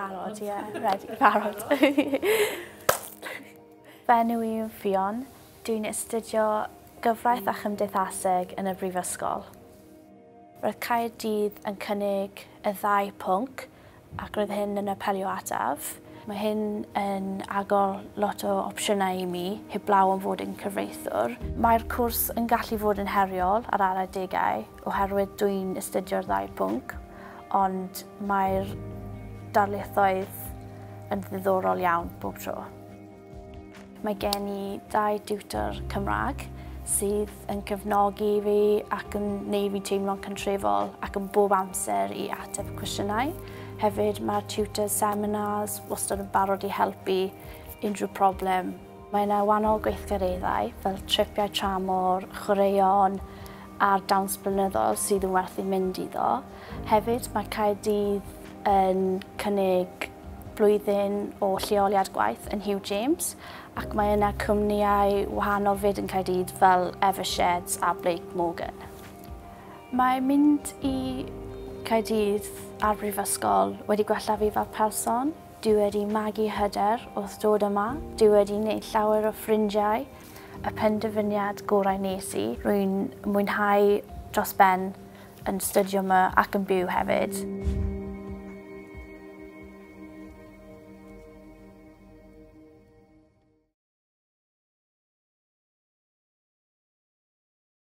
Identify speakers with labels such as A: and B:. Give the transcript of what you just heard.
A: Barod, ie. Ready, barod. Fenw i Mae Ffion. Dwi'n astudio gyfraith a chymdeithaseg yn y Mhrifysgol. Roedd Caerdydd yn cynnig y 2 pwnc ac roedd hyn yn apelio ataf. Mae hyn yn agor lot o opsiynau i mi, heblaw am fod yn cyfreithwr. Mae'r cwrs yn gallu fod yn heriol ar ar adegau oherwydd dwi'n astudio'r 2 pwnc, ond mae'r darlithoedd yn ddiddorol iawn bob tro. Mae gen i 2 diwtor Cymraeg sydd yn cefnogi fi ac yn gwneud fi teimlo'n contrefol ac yn bob amser i ateb cwestiynau. Hefyd mae'r tutor seminars wastad yn barod i helpu unrhyw problem. Mae yna wahanol gweithgareddau fel tripiau tramor, chwaraeon a'r dawns blynyddol sydd yn werth i mynd iddo. Hefyd mae Caerdydd yn cynnig blwyddyn o lleoliad gwaith yn Hugh James ac mae yna cwmnïau wahanol fyd yn Caerdydd fel Eversheds a Blake Morgan. Mae mynd i Caerdydd a'r Mhrifysgol wedi gwella fi fel person. Dwi wedi magu hyder wrth dod yma. Dwi wedi gwneud llawer o ffrindiau. Y penderfyniad gorau nes i. Rwy'n mwynhau dros ben yn studio yma ac yn byw hefyd.